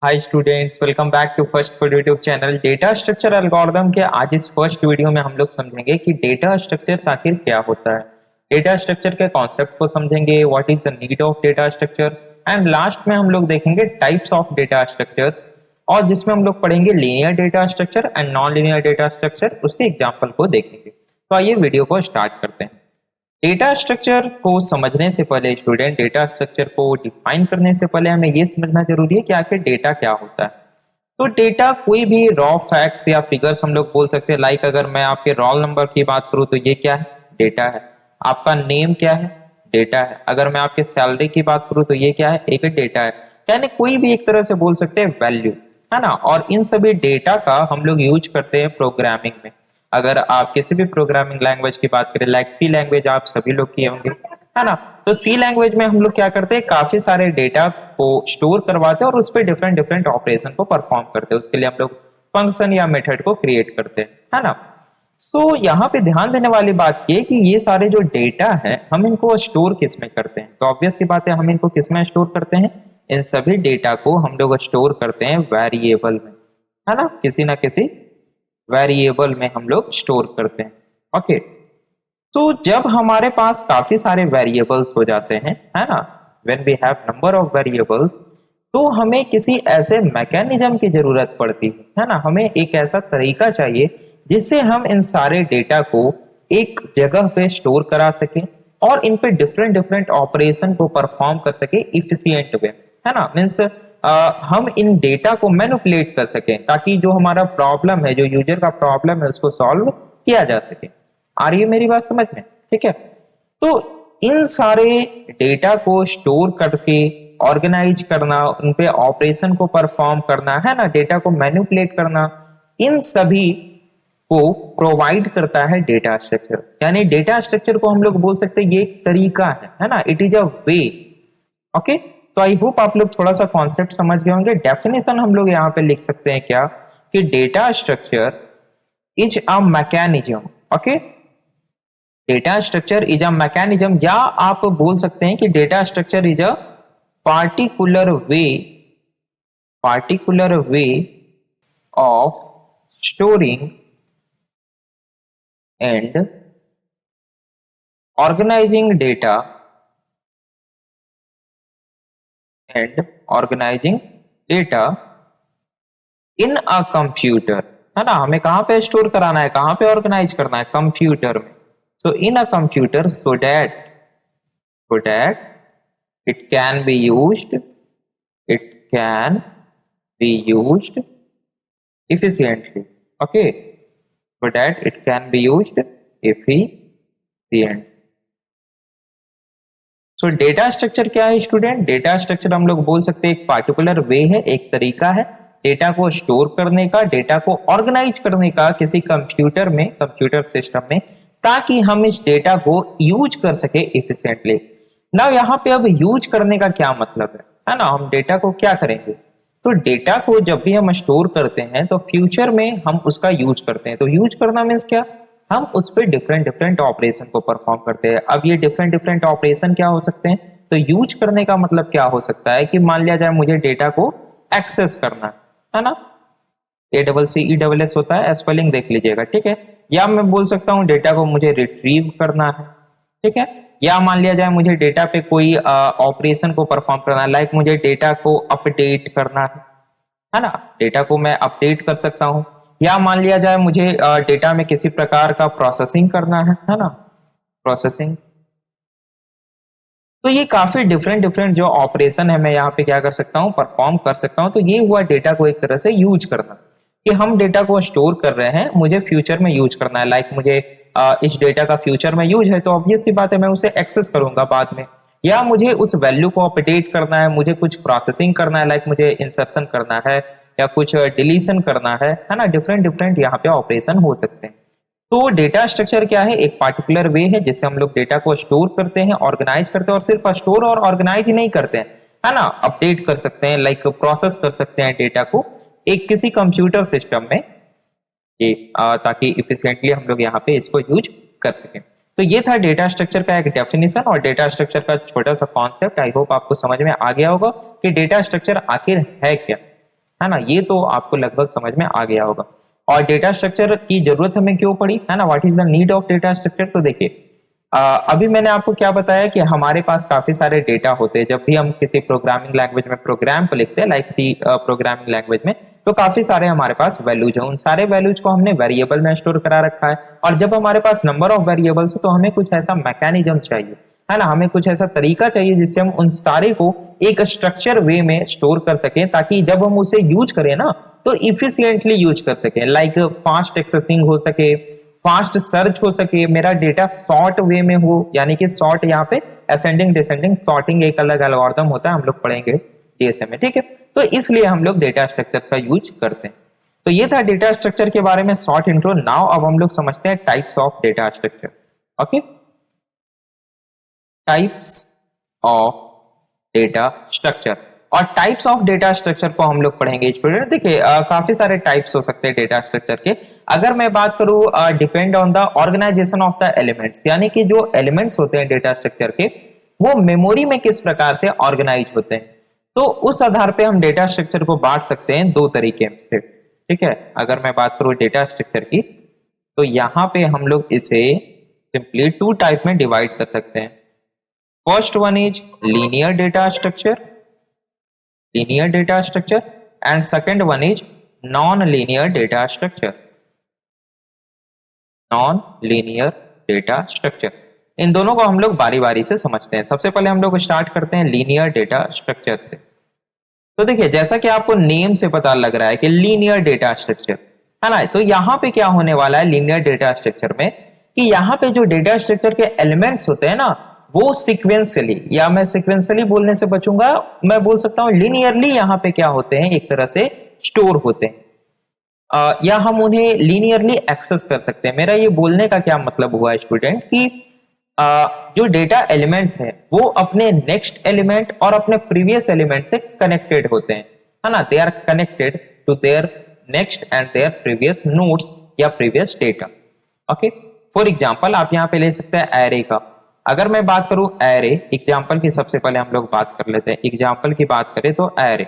Hi students, welcome back to first for YouTube channel. Data structure algorithm के आज इस first video में हम लोग समझेंगे कि डेटा स्ट्रक्चर आखिर क्या होता है। डेटा स्ट्रक्चर के कॉन्सेप्ट को समझेंगे, what is the need of data structure, and last में हम लोग देखेंगे टाइप्स ऑफ डेटा स्ट्रक्चर्स, और जिसमें हम लोग पढ़ेंगे linear data structure and non linear data structure, उसके एग्जाम्पल को देखेंगे। तो आइए वीडियो को स्टार्ट करते हैं। डेटा स्ट्रक्चर को समझने से पहले स्टूडेंट, डेटा स्ट्रक्चर को डिफाइन करने से पहले हमें यह समझना जरूरी है कि आखिर डेटा क्या होता है। तो डेटा कोई भी रॉ फैक्ट्स या फिगर्स हम लोग बोल सकते हैं। लाइक अगर मैं आपके रोल नंबर की बात करूं तो ये क्या है? डेटा है। आपका नेम क्या है? डेटा है। अगर मैं आपके सैलरी की बात करूं तो ये क्या है? एक डेटा है। यानी कोई भी एक तरह से बोल सकते हैं वैल्यू, है ना। और इन सभी डेटा का हम लोग यूज करते हैं प्रोग्रामिंग में। अगर आप किसी भी प्रोग्रामिंग लैंग्वेज की बात करें, लाइक सी लैंग्वेज आप सभी लोग किए होंगे, है ना। तो सी लैंग्वेज में हम लोग क्या करते हैं, काफी सारे डेटा को स्टोर करवाते हैं और उस पर डिफरेंट डिफरेंट ऑपरेशन को परफॉर्म करते हैं। उसके लिए हम लोग फंक्शन या मेथड को क्रिएट करते हैं, है ना। सो यहाँ पे ध्यान देने वाली बात ये कि ये सारे जो डेटा है हम इनको स्टोर किस में करते हैं। तो ऑब्वियस सी बात है, हम इनको किस में स्टोर करते हैं? इन सभी डेटा को हम लोग स्टोर करते हैं वेरिएबल में, है ना। किसी ना किसी वेरिएबल में हम लोग स्टोर करते हैं। ओके, तो जब हमारे पास काफी सारे वेरिएबल्स हो जाते हैं, है ना, when we have number of variables, तो हमें किसी ऐसे मैकेनिज्म की जरूरत पड़ती है ना। हमें एक ऐसा तरीका चाहिए जिससे हम इन सारे डेटा को एक जगह पे स्टोर करा सकें और इन पे डिफरेंट डिफरेंट ऑपरेशन को परफॉर्म कर सके इफिशिएंट वे, है ना। मीन्स हम इन डेटा को मैनिपुलेट कर सकें ताकि जो हमारा प्रॉब्लम है, जो यूजर का प्रॉब्लम है, उसको सॉल्व किया जा सके। आ रही है मेरी बात समझ में? ठीक है। तो इन सारे डेटा को स्टोर करके ऑर्गेनाइज करना, उन पे ऑपरेशन को परफॉर्म करना, है ना, डेटा को मैनिपुलेट करना, इन सभी को प्रोवाइड करता है डेटा स्ट्रक्चर। यानी डेटा स्ट्रक्चर को हम लोग बोल सकते हैं ये एक तरीका है ना। It is a way. Okay, तो आई होप आप लोग थोड़ा सा कॉन्सेप्ट समझ गए होंगे। डेफिनेशन हम लोग यहाँ पे लिख सकते हैं क्या, कि data structure is a mechanism. Okay, data structure is a mechanism, या आप बोल सकते हैं कि data structure is a particular way of storing and organizing data in a computer, है ना। हमें कहां पे स्टोर कराना है, कहां पे ऑर्गेनाइज करना है? कंप्यूटर में। So in a computer, so that it can be used efficiently. Okay, so that it can be used efficient. So data structure क्या है स्टूडेंट? डेटा स्ट्रक्चर हम लोग बोल सकते हैं एक पार्टिकुलर वे है, एक तरीका है डेटा को स्टोर करने का, डेटा को ऑर्गेनाइज करने का किसी कंप्यूटर में, कंप्यूटर सिस्टम में, ताकि हम इस डेटा को यूज कर सके इफिशिएंटली। ना यहाँ पे अब यूज करने का क्या मतलब है ना। हम डेटा को क्या करेंगे? तो डेटा को जब भी हम स्टोर करते हैं तो फ्यूचर में हम उसका यूज करते हैं। तो यूज करना मीन्स क्या? हम उस पर डिफरेंट डिफरेंट ऑपरेशन को परफॉर्म करते हैं। अब ये डिफरेंट डिफरेंट ऑपरेशन क्या हो सकते हैं? तो यूज करने का मतलब क्या हो सकता है कि मान लिया जाए मुझे डेटा को एक्सेस करना है ना। ACCESS होता है, स्पेलिंग देख लीजिएगा, ठीक है। या मैं बोल सकता हूं डेटा को मुझे रिट्रीव करना है, ठीक है। या मान लिया जाए मुझे डेटा पे कोई ऑपरेशन को परफॉर्म करना है, लाइक मुझे डेटा को अपडेट करना है ना। डेटा को मैं अपडेट कर सकता हूं। या मान लिया जाए मुझे डेटा में किसी प्रकार का प्रोसेसिंग करना है ना, प्रोसेसिंग। तो ये काफी डिफरेंट डिफरेंट जो ऑपरेशन है मैं यहाँ पे क्या कर सकता हूँ, परफॉर्म कर सकता हूँ। तो ये हुआ डेटा को एक तरह से यूज करना, कि हम डेटा को स्टोर कर रहे हैं, मुझे फ्यूचर में यूज करना है। लाइक मुझे इस डेटा का फ्यूचर में यूज है, तो ऑब्वियस सी बात है मैं उसे एक्सेस करूंगा बाद में। या मुझे उस वैल्यू को अपडेट करना है, मुझे कुछ प्रोसेसिंग करना है, लाइक मुझे इंसर्शन करना है या कुछ डिलीशन करना है ना। डिफरेंट डिफरेंट यहाँ पे ऑपरेशन हो सकते हैं। तो डेटा स्ट्रक्चर क्या है? एक पार्टिकुलर वे है जिससे हम लोग डेटा को स्टोर करते हैं, ऑर्गेनाइज करते हैं, और सिर्फ स्टोर और ऑर्गेनाइज ही नहीं करते हैं, है ना, अपडेट कर सकते हैं, लाइक प्रोसेस कर सकते हैं डेटा को एक किसी कंप्यूटर सिस्टम में, ये ताकि इफिशिएंटली हम लोग यहाँ पे इसको यूज कर सकें। तो ये था डेटा स्ट्रक्चर का एक डेफिनेशन और डेटा स्ट्रक्चर का छोटा सा कॉन्सेप्ट। आई होप आपको समझ में आ गया होगा कि डेटा स्ट्रक्चर आखिर है क्या। है ना। ये तो आपको लगभग समझ में आ गया होगा। और डेटा स्ट्रक्चर की जरूरत हमें क्यों पड़ी, है ना, what is the need of data structure. तो देखिए अभी मैंने आपको क्या बताया कि हमारे पास काफी सारे डेटा होते हैं। जब भी हम किसी प्रोग्रामिंग लैंग्वेज में प्रोग्राम को लिखते हैं, लाइक सी प्रोग्रामिंग लैंग्वेज में, तो काफी सारे हमारे पास वैल्यूज है। उन सारे वैल्यूज को हमने वेरिएबल में स्टोर करा रखा है। और जब हमारे पास नंबर ऑफ वेरिएबल्स है तो हमें कुछ ऐसा मैकेनिज्म चाहिए, है ना, हमें कुछ ऐसा तरीका चाहिए जिससे हम उन सारे को एक स्ट्रक्चर वे में स्टोर कर सकें, ताकि जब हम उसे यूज करें ना तो इफिशियंटली यूज कर सकें। लाइक फास्ट एक्सेसिंग हो सके, फास्ट सर्च हो सके, मेरा डेटा सॉर्ट वे में हो, यानी कि सॉर्ट यहाँ पे असेंडिंग डिसेंडिंग सॉर्टिंग एक अलग एल्गोरिथम होता है, हम लोग पढ़ेंगे डीएसए में, ठीक है। तो इसलिए हम लोग डेटा स्ट्रक्चर का यूज करते हैं। तो ये था डेटा स्ट्रक्चर के बारे में शॉर्ट इंट्रो। नाउ अब हम लोग समझते हैं types of data structure. Okay, types of data structure. और टाइप्स ऑफ डेटा स्ट्रक्चर को हम लोग पढ़ेंगे स्टूडेंट। देखिए काफी सारे टाइप्स हो सकते हैं डेटा स्ट्रक्चर के। अगर मैं बात करूं depend on the organization of the elements, यानी कि जो एलिमेंट्स होते हैं डेटा स्ट्रक्चर के वो मेमोरी में किस प्रकार से ऑर्गेनाइज होते हैं, तो उस आधार पे हम डेटा स्ट्रक्चर को बांट सकते हैं दो तरीके से, ठीक है। अगर मैं बात करूं डेटा स्ट्रक्चर की तो यहां पे हम लोग इसे सिंपली टू टाइप में डिवाइड कर सकते हैं। First one is linear data structure, linear data structure, and second one is non-linear data structure, non-linear data structure। इन दोनों को हम लोग बारी बारी से समझते हैं। सबसे पहले हम लोग स्टार्ट करते हैं लीनियर डेटा स्ट्रक्चर से। तो देखिए जैसा कि आपको नेम से पता लग रहा है कि लीनियर डेटा स्ट्रक्चर, है ना, तो यहाँ पे क्या होने वाला है लीनियर डेटा स्ट्रक्चर में कि यहाँ पे जो डेटा स्ट्रक्चर के एलिमेंट्स होते हैं ना वो सिक्वेंशियली, या मैं सिक्वेंशियली बोलने से बचूंगा, मैं बोल सकता हूं लीनियरली यहाँ पे क्या होते हैं, एक तरह से स्टोर होते हैं, या हम उन्हें लीनियरली एक्सेस कर सकते हैं। मेरा ये बोलने का क्या मतलब हुआ स्टूडेंट कि जो डेटा एलिमेंट्स हैं वो अपने नेक्स्ट एलिमेंट और अपने प्रीवियस एलिमेंट से कनेक्टेड होते हैं, है ना, they are connected to their next and their previous nodes या previous data. Okay, for example आप यहाँ पे ले सकते हैं एरे का। अगर मैं बात करूं एरे एग्जांपल की, सबसे पहले हम लोग बात कर लेते हैं एग्जांपल की बात करें तो एरे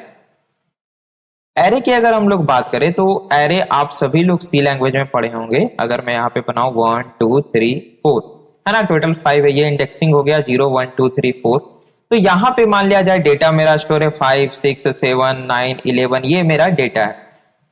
की अगर हम लोग बात करें तो एरे आप सभी लोग सी लैंग्वेज में पढ़े होंगे। अगर मैं यहाँ पे बनाऊं 1 2 3 4, है ना, टोटल 5 है, ये इंडेक्सिंग हो गया 0 1 2 3 4। तो यहाँ पे मान लिया जाए डेटा मेरा स्टोर है 5 6 7 9 11, ये मेरा डेटा है।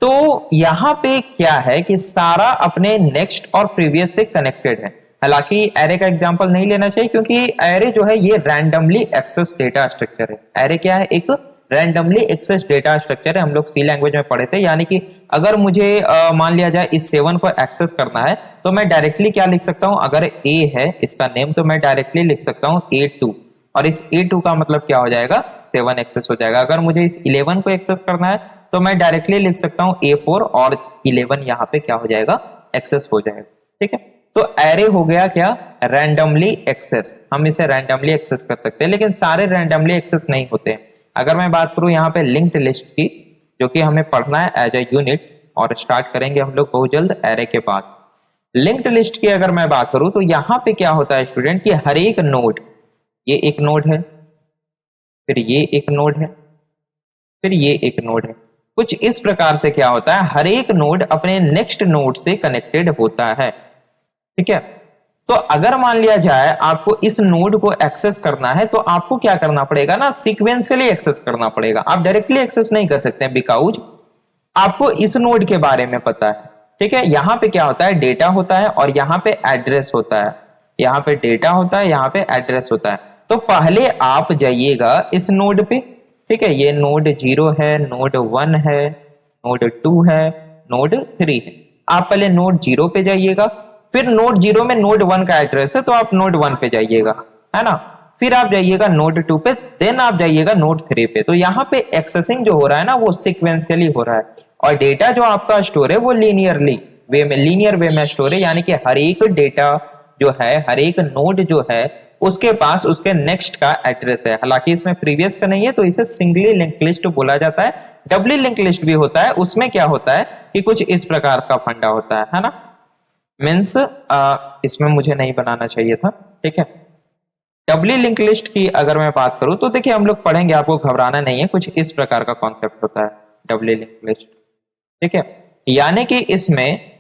तो यहाँ पे क्या है कि सारा अपने नेक्स्ट और प्रीवियस से कनेक्टेड है। हालांकि एरे का एग्जांपल नहीं लेना चाहिए क्योंकि एरे जो है ये रैंडमली एक्सेस डेटा स्ट्रक्चर है। एरे क्या है, एक रैंडमली एक्सेस डेटा स्ट्रक्चर है, हम लोग सी लैंग्वेज में पढ़े थे। यानी कि अगर मुझे मान लिया जाए इस 7 को एक्सेस करना है तो मैं डायरेक्टली क्या लिख सकता हूं, अगर ए है इसका नेम तो मैं डायरेक्टली लिख सकता हूं A2, और इस A2 का मतलब क्या हो जाएगा, 7 एक्सेस हो जाएगा। अगर मुझे इस 11 को एक्सेस करना है तो मैं डायरेक्टली लिख सकता हूं A4 और 11 यहाँ पे क्या हो जाएगा, एक्सेस हो जाएगा, ठीक है। तो एरे हो गया क्या, रैंडमली एक्सेस, हम इसे रैंडमली एक्सेस कर सकते हैं, लेकिन सारे रैंडमली एक्सेस नहीं होते। अगर मैं बात करूं यहाँ पे लिंक्ड लिस्ट की, जो कि हमें पढ़ना है एज ए यूनिट और स्टार्ट करेंगे हम लोग बहुत जल्द एरे के बाद। लिंक्ड लिस्ट की अगर मैं बात करूं तो यहाँ पे क्या होता है स्टूडेंट कि हर एक नोड, ये एक नोड है, फिर ये एक नोड है, फिर ये एक नोड है, कुछ इस प्रकार से क्या होता है, हर एक नोड अपने नेक्स्ट नोड से कनेक्टेड होता है, ठीक है। तो अगर मान लिया जाए आपको इस नोड को एक्सेस करना है तो आपको क्या करना पड़ेगा ना, सीक्वेंशियली एक्सेस करना पड़ेगा। आप डायरेक्टली एक्सेस नहीं कर सकते हैं बिकॉज आपको इस नोड के बारे में पता है, ठीक है। यहां पे क्या होता है, डेटा होता है और यहां पे एड्रेस होता है, यहां पे डेटा होता है, यहां पे एड्रेस होता है। तो पहले आप जाइएगा इस नोड पे, ठीक है, ये नोड 0 है, नोड 1 है, नोड 2 है, नोड 3 है। आप पहले नोड 0 पे जाइएगा, फिर नोड 0 में नोड 1 का एड्रेस है तो आप नोड 1 पे जाइएगा, है ना, फिर आप जाइएगा नोड 2 पे, देन आप जाइएगा नोड 3 पे। तो यहाँ पे एक्सेसिंग जो हो रहा है ना वो सीक्वेंशियली हो रहा है, और डेटा जो आपका स्टोर है वो लीनियर वे में स्टोर है। यानी कि हर एक डेटा जो है, हर एक नोड जो है उसके पास उसके नेक्स्ट का एड्रेस है। हालांकि इसमें प्रीवियस का नहीं है तो इसे सिंगली लिंक लिस्ट बोला जाता है। डबली लिंक लिस्ट भी होता है, उसमें क्या होता है कि कुछ इस प्रकार का फंडा होता है ना, मीन्स इसमें मुझे नहीं बनाना चाहिए था, ठीक है। डबली लिंक लिस्ट की अगर मैं बात करूं तो देखिए हम लोग पढ़ेंगे, आपको घबराना नहीं है, कुछ इस प्रकार का कॉन्सेप्ट होता है। डबली लिंक लिस्ट। ठीक है, यानी कि इसमें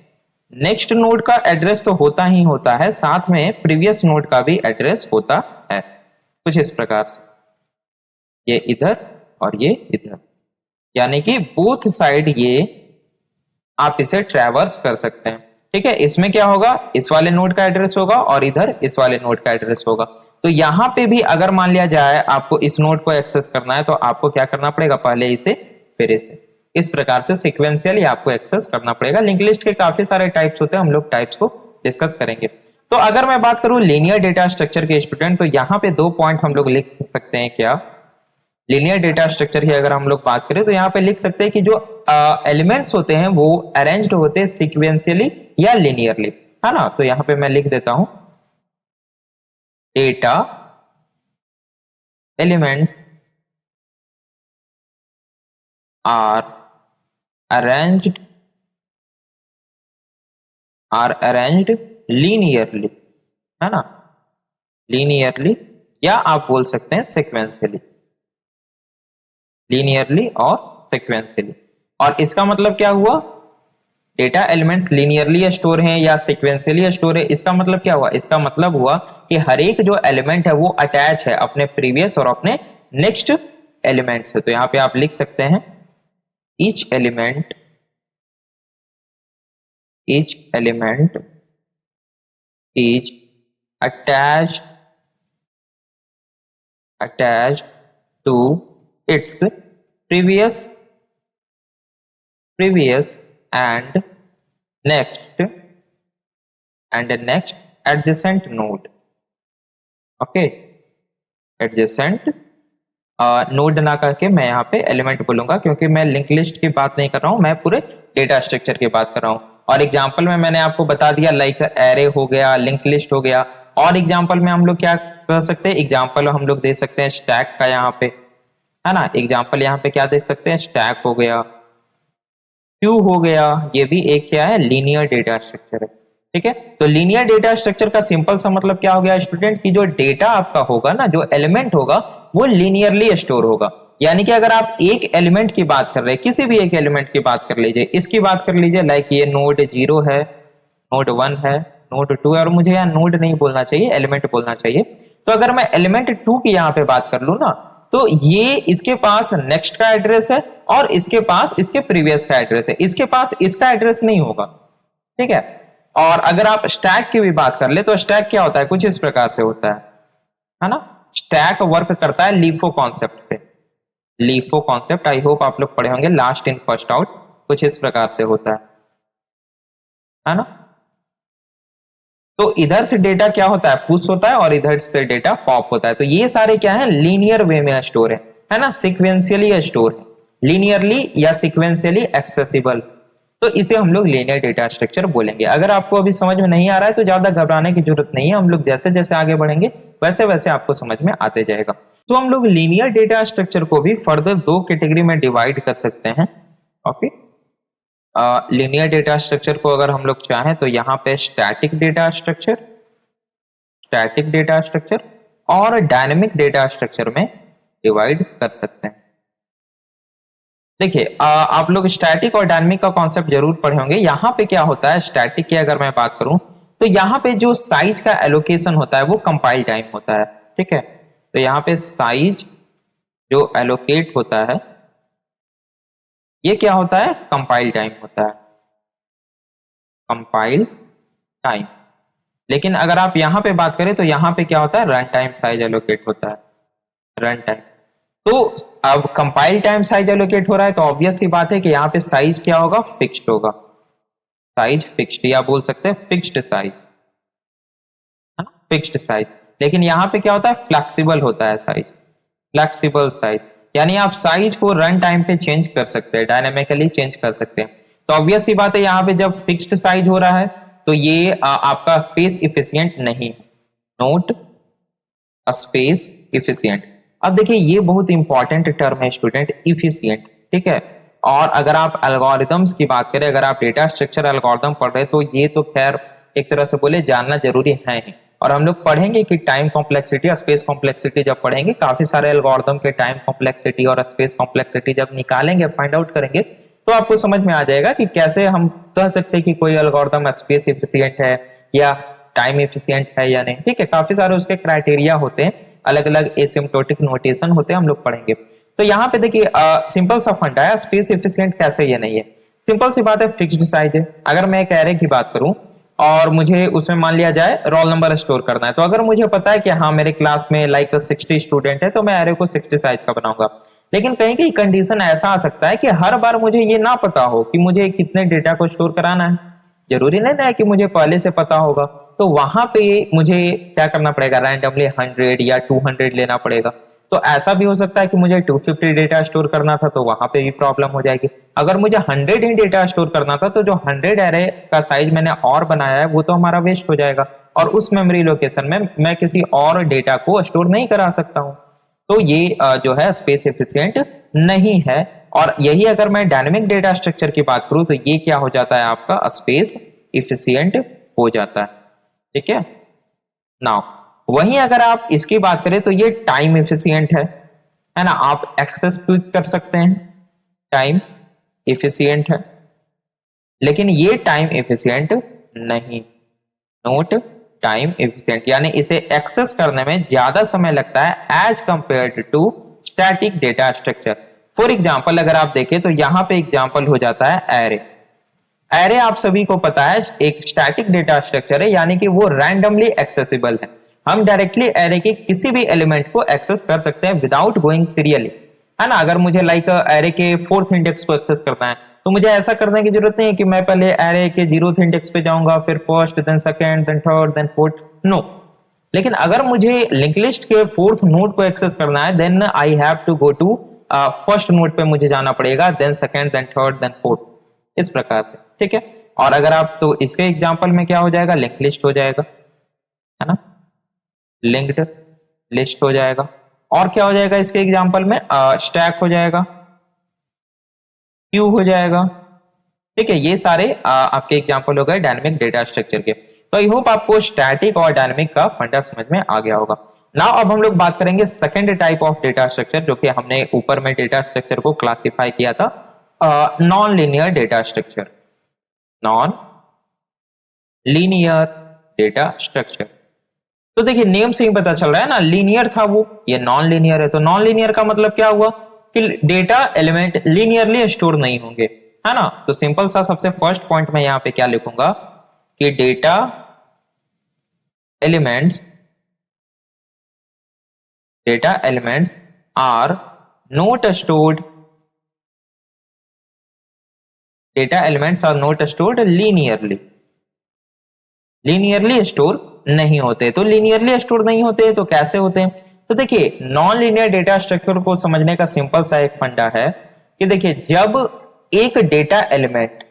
नेक्स्ट नोड का एड्रेस तो होता ही होता है, साथ में प्रीवियस नोड का भी एड्रेस होता है, कुछ इस प्रकार से, ये इधर और ये इधर, यानी कि बोथ साइड ये आप इसे ट्रैवर्स कर सकते हैं। ठीक है, इसमें क्या होगा, इस वाले नोड का एड्रेस होगा और इधर इस वाले नोड का एड्रेस होगा। तो यहां पे भी अगर मान लिया जाए आपको इस नोड को एक्सेस करना है तो आपको क्या करना पड़ेगा, पहले इसे फिर इसे, इस प्रकार से सिक्वेंशियली आपको एक्सेस करना पड़ेगा। लिंक लिस्ट के काफी सारे टाइप्स होते हैं, हम लोग टाइप्स को डिस्कस करेंगे। तो अगर मैं बात करूं लीनियर डेटा स्ट्रक्चर के स्टूडेंट, तो यहाँ पे 2 पॉइंट हम लोग लिख सकते हैं। क्या, लीनियर डेटा स्ट्रक्चर की अगर हम लोग बात करें तो यहाँ पे लिख सकते हैं कि जो एलिमेंट्स होते हैं वो अरेंज्ड होते हैं सिक्वेंशियली या लीनियरली, है ना। तो यहाँ पे मैं लिख देता हूं, data elements are arranged linearly, है ना, लीनियरली, या आप बोल सकते हैं सिक्वेंशियली, लीनियरली और सिक्वेंशियली। और इसका मतलब क्या हुआ, डेटा एलिमेंट्स लीनियरली स्टोर हैं या सिक्वेंशियली स्टोर है, इसका मतलब क्या हुआ, इसका मतलब हुआ कि हर एक जो एलिमेंट है वो अटैच है अपने प्रीवियस और अपने नेक्स्ट एलिमेंट से। तो यहां पे आप लिख सकते हैं each element is attached to its previous and next adjacent node। Okay, adjacent node ना करके मैं यहाँ पे एलिमेंट बोलूंगा, क्योंकि मैं लिंक लिस्ट की बात नहीं कर रहा हूं, मैं पूरे डेटा स्ट्रक्चर की बात कर रहा हूं। और एग्जांपल में मैंने आपको बता दिया, लाइक एरे हो गया, लिंक लिस्ट हो गया। और एग्जांपल में हम लोग क्या कर सकते हैं, एग्जांपल हम लोग दे सकते हैं स्टैक का, यहाँ पे, है ना। एग्जांपल यहाँ पे क्या देख सकते हैं, स्टैक हो गया, क्यू हो गया, ये भी एक क्या है, लीनियर डेटा स्ट्रक्चर है। ठीक है, तो लीनियर डेटा स्ट्रक्चर का सिंपल सा मतलब क्या हो गया स्टूडेंट, की जो डेटा आपका होगा ना, जो एलिमेंट होगा वो लीनियरली स्टोर होगा। यानी कि अगर आप एक एलिमेंट की बात कर रहे हैं, किसी भी एक एलिमेंट की बात कर लीजिए, इसकी बात कर लीजिए, लाइक ये नोड 0 है, नोड 1 है, नोड 2 है, और मुझे यहाँ नोड नहीं बोलना चाहिए, एलिमेंट बोलना चाहिए। तो अगर मैं एलिमेंट 2 की यहाँ पे बात कर लू ना, तो ये इसके पास नेक्स्ट का एड्रेस है और इसके पास इसके प्रीवियस का एड्रेस है, इसके पास इसका एड्रेस नहीं होगा। ठीक है, और अगर आप स्टैक की भी बात कर ले तो स्टैक क्या होता है, कुछ इस प्रकार से होता है ना। स्टैक वर्क करता है लीफो कॉन्सेप्ट पे, लीफो कॉन्सेप्ट आई होप आप लोग पढ़े होंगे, लास्ट इन फर्स्ट आउट, कुछ इस प्रकार से होता है ना। तो इधर से डेटा क्या होता है, पुश होता है, और इधर से डेटा पॉप होता है। तो ये सारे क्या है, लीनियर वे में स्टोर है ना, सिक्वेंशियली स्टोर है, लीनियरली या सिक्वेंशियली एक्सेसिबल। तो इसे हम लोग लीनियर डेटा स्ट्रक्चर बोलेंगे। अगर आपको अभी समझ में नहीं आ रहा है तो ज्यादा घबराने की जरूरत नहीं है, हम लोग जैसे जैसे आगे बढ़ेंगे वैसे वैसे आपको समझ में आते जाएगा। तो हम लोग लीनियर डेटा स्ट्रक्चर को भी फर्दर 2 कैटेगरी में डिवाइड कर सकते हैं। ओके, लीनियर डेटा स्ट्रक्चर को अगर हम लोग चाहें तो यहाँ पे स्टैटिक डेटा स्ट्रक्चर और डायनेमिक डेटा स्ट्रक्चर में डिवाइड कर सकते हैं। देखिए, आप लोग स्टैटिक और डायनेमिक का कॉन्सेप्ट जरूर पढ़े होंगे। यहाँ पे क्या होता है, स्टैटिक की अगर मैं बात करूं तो यहाँ पे जो साइज का एलोकेशन होता है वो कंपाइल टाइम होता है। ठीक है, तो यहाँ पे साइज जो एलोकेट होता है ये क्या होता है, कंपाइल टाइम होता है, कंपाइल टाइम। लेकिन अगर आप यहाँ पे बात करें तो यहाँ पे क्या होता है, रन टाइम साइज एलोकेट होता है, रन टाइम। तो अब कंपाइल टाइम साइज एलोकेट हो रहा है तो ऑब्वियस सी बात है कि यहाँ पे साइज क्या होगा, फिक्स्ड होगा, साइज फिक्स्ड, या बोल सकते हैं फिक्स्ड साइज, है ना, फिक्स्ड साइज। लेकिन यहाँ पे क्या होता है, फ्लेक्सिबल होता है साइज, फ्लेक्सिबल साइज, यानी आप साइज को रन टाइम पे चेंज कर सकते हैं, डायनेमिकली चेंज कर सकते हैं। तो ऑब्वियस सी बात है यहाँ पे जब फिक्स्ड साइज हो रहा है तो ये आपका स्पेस इफिशियंट नहीं, नोट स्पेस इफिशियंट। अब देखिए ये बहुत इंपॉर्टेंट टर्म है स्टूडेंट, इफिशियंट। ठीक है, और अगर आप एल्गोरिथम्स की बात करें, अगर आप डेटा स्ट्रक्चर एल्गोरिथम पढ़ रहे हैं तो ये तो खैर एक तरह से बोले जानना जरूरी है ही। और हम लोग पढ़ेंगे कि टाइम कॉम्प्लेक्सिटी और स्पेस कॉम्प्लेक्सिटी जब पढ़ेंगे, काफी सारे एल्गोरिथम के टाइम कॉम्प्लेक्सिटी और स्पेस कॉम्प्लेक्सिटी जब निकालेंगे, फाइंड आउट करेंगे, तो आपको समझ में आ जाएगा कि कैसे हम कह सकते हैं कि कोई एल्गोरिथम स्पेस इफिशिएंट है या टाइम इफिशिएंट है या नहीं। ठीक है, काफी सारे उसके क्राइटेरिया होते हैं, अलग अलग एसिम्प्टोटिक नोटेशन होते हैं, हम लोग पढ़ेंगे। तो यहाँ पे देखिए सिंपल सा फंडा है, स्पेस इफिशिएंट कैसे ये नहीं है। सिंपल सी बात है, फिक्स्ड साइज है। अगर मैं एक एरे की बात करूं और मुझे उसमें मान लिया जाए रोल नंबर स्टोर करना है, तो अगर मुझे पता है कि हाँ मेरे क्लास में लाइक 60 स्टूडेंट है, तो मैं एरे को 60 साइज का बनाऊंगा। लेकिन कहीं कहीं कंडीशन ऐसा आ सकता है कि हर बार मुझे ये ना पता हो कि मुझे कितने डेटा को स्टोर कराना है। जरूरी नहीं है कि मुझे पहले से पता होगा, तो वहां पे मुझे क्या करना पड़ेगा, रैंडमली 100 या 200 लेना पड़ेगा। तो ऐसा भी हो सकता है कि मुझे 250 डेटा स्टोर करना था, तो वहां पे भी प्रॉब्लम हो जाएगी। अगर मुझे 100 ही डेटा स्टोर करना था, तो जो 100 एरे का साइज मैंने और बनाया है वो तो हमारा वेस्ट हो जाएगा, और उस मेमोरी लोकेशन में मैं किसी और डेटा को स्टोर नहीं करा सकता हूं। तो ये जो है स्पेस एफिशिएंट नहीं है। और यही अगर मैं डायनेमिक डेटा स्ट्रक्चर की बात करूं, तो ये क्या हो जाता है, आपका स्पेस इफिशिएंट हो जाता है। ठीक है, नाउ वहीं अगर आप इसकी बात करें तो ये टाइम इफिशिएंट है ना, आप एक्सेस क्विक कर सकते हैं, टाइम इफिशिएंट है। लेकिन ये टाइम इफिशिएंट नहीं, नोट टाइम इफिशिएंट, यानी इसे एक्सेस करने में ज्यादा समय लगता है as compared to static data structure. For example अगर आप देखें तो यहां पे एग्जांपल हो जाता है एरे। एरे आप सभी को पता है एक स्टैटिक डेटा स्ट्रक्चर है, यानी कि वो रैंडमली एक्सेसिबल है। हम डायरेक्टली एरे के किसी भी एलिमेंट को एक्सेस कर सकते हैं विदाउट गोइंग सीरियली, है ना। अगर मुझे लाइक एरे के 4th इंडेक्स को एक्सेस करना है, तो मुझे ऐसा करने की जरूरत नहीं है कि मैं पहले एरे के 0th इंडेक्स पे जाऊंगा, फिर first, then second, then third, then fourth, no. लेकिन अगर मुझे लिंक लिस्ट के 4th नोड को एक्सेस करना है, then I have to go to first node पे मुझे जाना पड़ेगा, then second, then third, then fourth, इस प्रकार से। ठीक है, और अगर आप तो इसके एग्जांपल में क्या हो जाएगा, लिंक लिस्ट हो जाएगा, है ना, लिंक्ड लिस्ट हो जाएगा। और क्या हो जाएगा इसके एग्जांपल में, स्टैक हो जाएगा, क्यू हो जाएगा। ठीक है, ये सारे आपके एग्जांपल हो गए डायनेमिक डेटा स्ट्रक्चर के। तो आई होप आपको स्टैटिक और डायनेमिक का फंडा समझ में आ गया होगा। नाउ अब हम लोग बात करेंगे second type of data structure, जो कि हमने ऊपर में डेटा स्ट्रक्चर को क्लासिफाई किया था, non linear data structure, non linear data structure. तो देखिए नेम से ही पता चल रहा है ना, लीनियर था वो, ये नॉन लीनियर है। तो नॉन लीनियर का मतलब क्या हुआ कि डेटा एलिमेंट लीनियरली स्टोर नहीं होंगे, है ना। तो सिंपल सा सबसे फर्स्ट पॉइंट में यहां पे क्या लिखूंगा कि data elements are not stored, data elements are not stored linearly, linearly store नहीं होते। तो लीनियरली स्टोर नहीं होते तो कैसे होते हैं, तो देखिए नॉन लीनियर डेटा स्ट्रक्चर को समझने का सिंपल सा एक फंडा है कि देखिए जब एक data element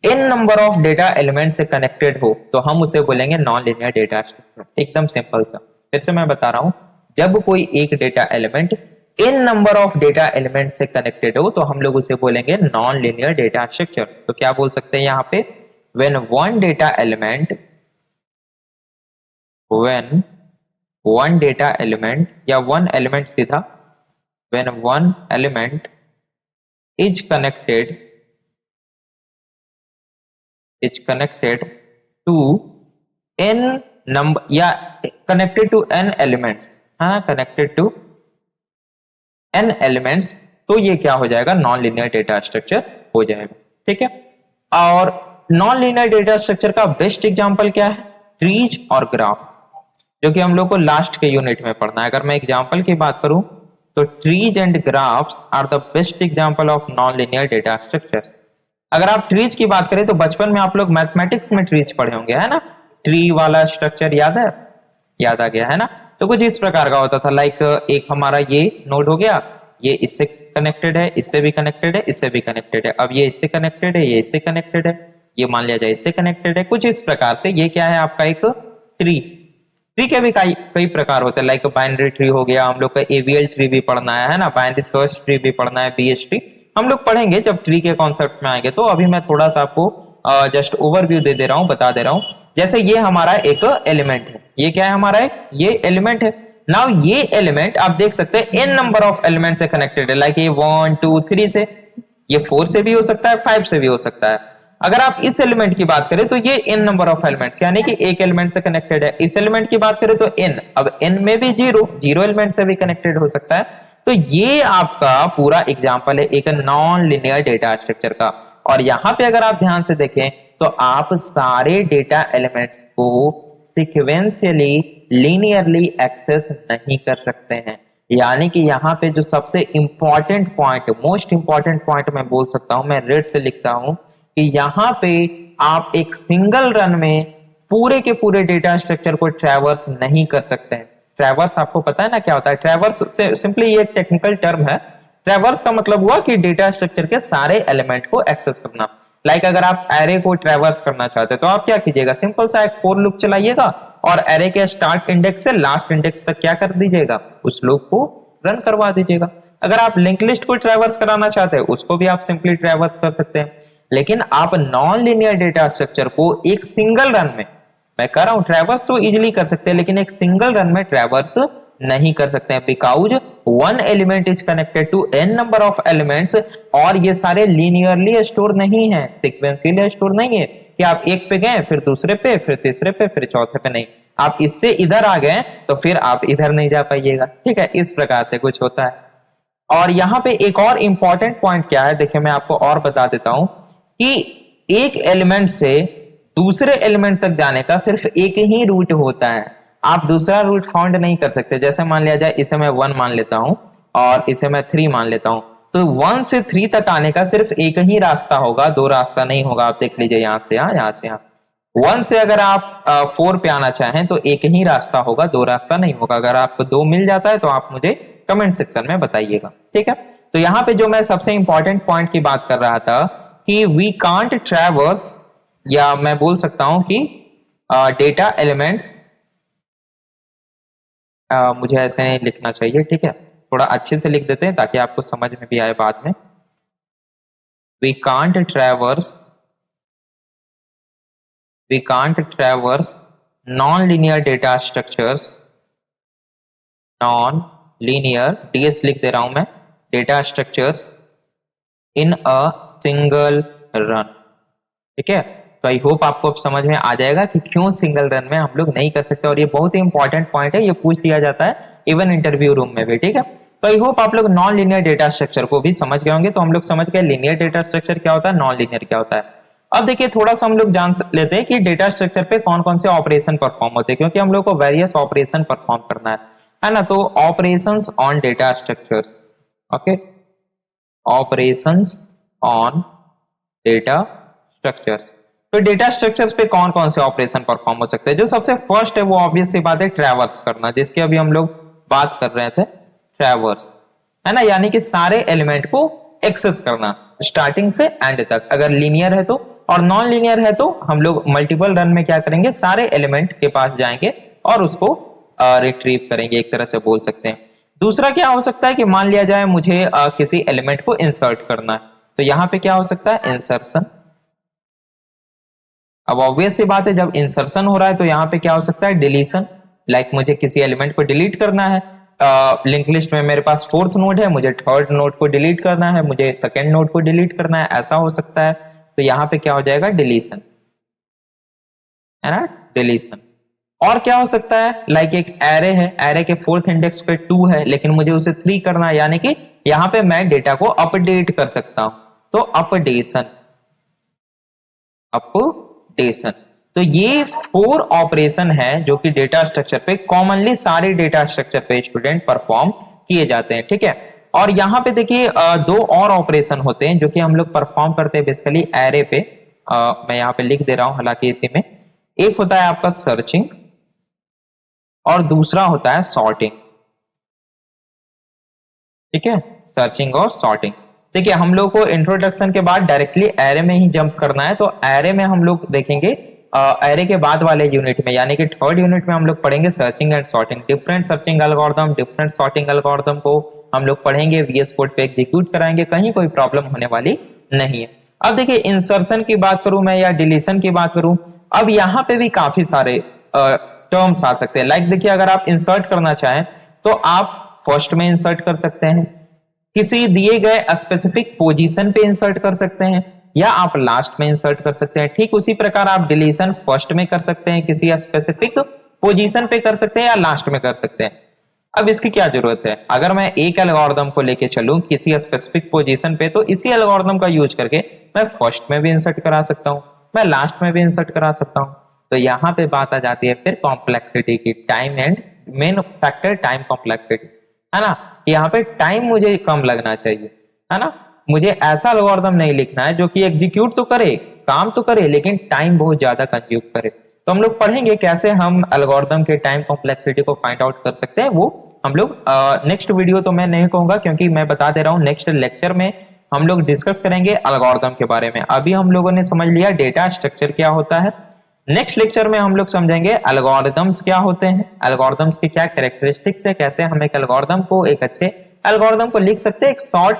n number of data element से कनेक्टेड हो, तो हम उसे बोलेंगे नॉन लीनियर डेटा स्ट्रक्चर। एकदम सिंपल सा, फिर से मैं बता रहा हूं, जब कोई एक data element n number of data element से कनेक्टेड हो, तो हम लोग उसे बोलेंगे नॉन लीनियर डेटा स्ट्रक्चर। तो क्या बोल सकते हैं यहां पे, when one data element, when one data element या one element सीधा, when one element is connected to n number या connected to n elements, हाँ connected to n elements, तो ये क्या हो जाएगा, नॉन लीनियर डेटा स्ट्रक्चर हो जाएगा। ठीक है, और नॉन लीनियर डेटा स्ट्रक्चर का बेस्ट एग्जांपल क्या है, ट्रीज और ग्राफ, जो कि हम लोग को लास्ट के यूनिट में पढ़ना है। अगर मैं एग्जांपल की बात करूं तो trees and graphs are the best example of non linear data structures. अगर आप ट्रीज की बात करें तो बचपन में आप लोग मैथमेटिक्स में ट्रीज पढ़े होंगे, है ना, ट्री वाला स्ट्रक्चर याद है, याद आ गया है ना। तो कुछ इस प्रकार का होता था, लाइक एक हमारा ये नोड हो गया, ये इससे कनेक्टेड है, इससे भी कनेक्टेड है, इससे भी कनेक्टेड है, अब ये इससे कनेक्टेड है, ये इससे कनेक्टेड है, ये मान लिया जाए इससे कनेक्टेड है। कुछ इस प्रकार से ये क्या है आपका एक ट्री। ट्री के भी कई प्रकार होते हैं, लाइक बाइनरी ट्री हो गया, हम लोग का एवीएल ट्री भी पढ़ना है ना, बाइनरी सर्च ट्री भी पढ़ना है, बीएच ट्री हम लोग पढ़ेंगे जब ट्री के कॉन्सेप्ट में आएंगे। तो अभी मैं थोड़ा सा आपको जस्ट ओवरव्यू दे रहा हूं, बता दे रहा हूं। जैसे ये हमारा एक एलिमेंट है, ये क्या है हमारा ये एलिमेंट है। नाउ ये एलिमेंट आप देख सकते हैं n नंबर ऑफ एलिमेंट से कनेक्टेड है, लाइक ये 1 2 3 से, ये 4 से भी हो सकता है, 5 से भी हो सकता है। अगर आप इस एलिमेंट की बात करें तो ये n नंबर ऑफ एलिमेंट्स यानी कि एक एलिमेंट से कनेक्टेड है। इस एलिमेंट की बात करें तो n, अब n में भी जीरो एलिमेंट से भी कनेक्टेड हो सकता है। तो ये आपका पूरा एग्जांपल है एक नॉन लिनियर डेटा स्ट्रक्चर का। और यहां पे अगर आप ध्यान से देखें तो आप सारे डेटा एलिमेंट्स को सिक्वेंशियली लीनियरली एक्सेस नहीं कर सकते हैं। यानी कि यहाँ पे जो सबसे important point, most important point मैं बोल सकता हूं, मैं रेड से लिखता हूं कि यहाँ पे आप एक सिंगल रन में पूरे के पूरे डेटा स्ट्रक्चर को ट्रैवर्स नहीं कर सकते हैं। ट्रैवर्स आपको पता है ना क्या होता है? ट्रैवर्स से सिंपली ये एक टेक्निकल टर्म है। ट्रैवर्स का मतलब हुआ कि डेटा स्ट्रक्चर के सारे एलिमेंट को एक्सेस करना। लाइक अगर आप एरे को ट्रैवर्स करना चाहते हैं तो आप क्या कीजिएगा, सिंपल सा एक फॉर लूप चलाइएगा और एरे के स्टार्ट इंडेक्स से लास्ट इंडेक्स तक क्या कर दीजिएगा, उस लूप को रन करवा दीजिएगा। अगर आप लिंक लिस्ट को ट्रैवर्स कराना चाहते हैं उसको भी आप सिंपली ट्रैवर्स कर सकते हैं। लेकिन आप नॉन लीनियर डेटा स्ट्रक्चर को एक सिंगल रन में, मैं कह रहा हूं ट्रैवर्स तो इजीली कर सकते हैं लेकिन एक सिंगल रन में ट्रैवर्स नहीं कर सकते हैं, because one element is connected to n number of elements और ये सारे लीनियरली स्टोर नहीं है, सीक्वेंशियली स्टोर नहीं है कि आप एक पे गए फिर दूसरे पे फिर तीसरे पे फिर चौथे पे, नहीं, आप इससे इधर आ गए तो फिर आप इधर नहीं जा पाइएगा। ठीक है, इस प्रकार से कुछ होता है। और यहाँ पे एक और इंपॉर्टेंट पॉइंट क्या है, देखिए मैं आपको और बता देता हूं कि एक एलिमेंट से दूसरे एलिमेंट तक जाने का सिर्फ एक ही रूट होता है, आप दूसरा रूट फाउंड नहीं कर सकते। जैसे मान लिया जाए इसे मैं 1 मान लेता हूं और इसे मैं 3 मान लेता हूं, तो 1 से 3 तक आने का सिर्फ एक ही रास्ता होगा, दो रास्ता नहीं होगा। आप देख लीजिए यहां से यहां से यहां 1 से अगर आप 4 पे आना चाहें तो एक ही रास्ता होगा, दो रास्ता नहीं होगा। अगर आपको 2 मिल जाता है तो आप मुझे कमेंट सेक्शन में बताइएगा। ठीक है, तो यहाँ पे जो मैं सबसे इंपॉर्टेंट पॉइंट की बात कर रहा था कि वी कांट ट्रैवर्स, या मैं बोल सकता हूं कि डेटा एलिमेंट्स, मुझे ऐसे नहीं लिखना चाहिए, ठीक है, थोड़ा अच्छे से लिख देते हैं ताकि आपको समझ में भी आए बाद में। We can't traverse non linear data structures, non linear DS लिख दे रहा हूं मैं, data structures in a single run. ठीक है, तो आई होप आपको अब समझ में आ जाएगा कि क्यों सिंगल रन में हम लोग नहीं कर सकते। और ये बहुत ही इंपॉर्टेंट पॉइंट है, ये पूछ दिया जाता है इवन इंटरव्यू रूम में भी। ठीक है, तो आई होप आप लोग नॉन लीनियर डेटा स्ट्रक्चर को भी समझ गए होंगे। तो हम लोग समझ गए लीनियर डेटा स्ट्रक्चर क्या होता है, नॉन लीनियर क्या होता है। अब देखिए थोड़ा सा हम लोग जान लेते हैं कि डेटा स्ट्रक्चर पे कौन कौन से ऑपरेशन परफॉर्म होते हैं, क्योंकि हम लोग को वेरियस ऑपरेशन परफॉर्म करना है ना। तो operations on data structures, okay, operations on data structures. तो डेटा स्ट्रक्चर्स पे कौन कौन से ऑपरेशन परफॉर्म हो सकते हैं। जो सबसे फर्स्ट है वो ऑब्वियस सी बात है ट्रैवर्स करना, जिसकी अभी हम लोग बात कर रहे थे, ट्रैवर्स, है ना, यानी कि सारे एलिमेंट को एक्सेस करना स्टार्टिंग से एंड तक। अगर लीनियर है तो, और नॉन लीनियर है तो हम लोग मल्टीपल रन में क्या करेंगे, सारे एलिमेंट के पास जाएंगे और उसको रिट्रीव करेंगे, एक तरह से बोल सकते हैं। दूसरा क्या हो सकता है कि मान लिया जाए मुझे किसी एलिमेंट को इंसर्ट करना है, तो यहां पे क्या हो सकता है, इंसर्शन। अब ऑब्वियस सी बात है जब इंसर्शन हो रहा है तो यहाँ पे क्या हो सकता है, डिलीशन। लाइक मुझे किसी एलिमेंट को डिलीट करना है, लिंक लिस्ट में मेरे पास 4th नोड है, मुझे 3rd नोड को डिलीट करना है, मुझे 2nd नोड को डिलीट करना है, ऐसा हो सकता है। तो यहाँ पे क्या हो जाएगा, डिलीशन, है ना, डिलीशन। और क्या हो सकता है, लाइक एक एरे है, एरे के 4th इंडेक्स पे 2 है लेकिन मुझे उसे 3 करना है, यानी कि यहाँ पे मैं डेटा को अपडेट कर सकता हूं, तो अपडेशन, अपडेशन। तो ये 4 ऑपरेशन है जो कि डेटा स्ट्रक्चर पे कॉमनली सारे डेटा स्ट्रक्चर पे स्टूडेंट परफॉर्म किए जाते हैं। ठीक है, और यहाँ पे देखिए 2 और ऑपरेशन होते हैं जो कि हम लोग परफॉर्म करते हैं बेसिकली एरे पे। मैं यहाँ पे लिख दे रहा हूं हालांकि इसी में, एक होता है आपका सर्चिंग और दूसरा होता है सॉर्टिंग। ठीक है, सर्चिंग और सॉर्टिंग। देखिए हम लोग को इंट्रोडक्शन के बाद डायरेक्टली एरे में ही जंप करना है, तो एरे में हम लोग देखेंगे एरे के बाद वाले यूनिट में, यानी कि 3rd यूनिट में हम लोग पढ़ेंगे searching and sorting. Different searching algorithm, different sorting algorithm को हम लोग पढ़ेंगे, VS कोड पे एग्जीक्यूट कराएंगे, कहीं कोई प्रॉब्लम होने वाली नहीं है। अब देखिए इंसर्शन की बात करूं मैं या डिलीशन की बात करूं, अब यहाँ पे भी काफी सारे टर्म्स आ सकते हैं। लाइक देखिए, अगर आप इंसर्ट करना चाहें तो आप फर्स्ट में इंसर्ट कर सकते हैं, किसी दिए गए स्पेसिफिक पोजीशन पे इंसर्ट कर सकते हैं, या आप लास्ट में इंसर्ट कर सकते हैं। ठीक उसी प्रकार आप डिलीशन फर्स्ट में कर सकते हैं, किसी स्पेसिफिक पोजीशन पे कर सकते हैं, या लास्ट में कर सकते हैं। अब इसकी क्या जरूरत है, अगर मैं एक एल्गोरिथम को लेके चलूं किसी स्पेसिफिक पोजीशन पे, तो इसी एल्गोरिथम का यूज करके मैं फर्स्ट में भी इंसर्ट करा सकता हूं, मैं लास्ट में भी इंसर्ट करा सकता हूं। तो यहाँ पे बात आ जाती है फिर कॉम्प्लेक्सिटी की, time and main factor time complexity, है ना। यहाँ पे टाइम मुझे कम लगना चाहिए, है ना। मुझे ऐसा एल्गोरिथम नहीं लिखना है जो कि एग्जीक्यूट तो करे, काम तो करे, लेकिन टाइम बहुत ज्यादा कंज्यूम करे। तो हम लोग पढ़ेंगे कैसे हम एल्गोरिथम के टाइम कॉम्प्लेक्सिटी को फाइंड आउट कर सकते हैं, वो हम लोग नेक्स्ट वीडियो तो मैं नहीं कहूंगा, क्योंकि मैं बता दे रहा हूँ नेक्स्ट लेक्चर में हम लोग डिस्कस करेंगे एल्गोरिथम के बारे में। अभी हम लोगों ने समझ लिया डेटा स्ट्रक्चर क्या होता है, नेक्स्ट लेक्चर में हम लोग समझेंगे एल्गोरिथम्स क्या होते हैं, एल्गोरिथम्स के क्या कैरेक्टरिस्टिक्स है, कैसे हम एक एल्गोरिथम को, एक अच्छे एल्गोरिथम को लिख सकते हैं, एक शॉर्ट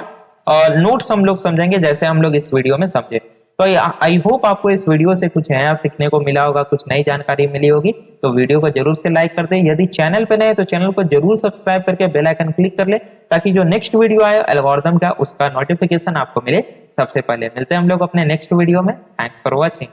नोट्स हम लोग समझेंगे जैसे हम लोग इस वीडियो में समझे। तो आई होप आपको इस वीडियो से कुछ नया सीखने को मिला होगा, कुछ नई जानकारी मिली होगी। तो वीडियो को जरूर से लाइक कर दें, यदि चैनल पे नए तो चैनल को जरूर सब्सक्राइब करके बेल आइकन क्लिक कर ले, ताकि जो नेक्स्ट वीडियो आए एल्गोरिथम का उसका नोटिफिकेशन आपको मिले सबसे पहले। मिलते हैं हम लोग अपने नेक्स्ट वीडियो में। Thanks for watching.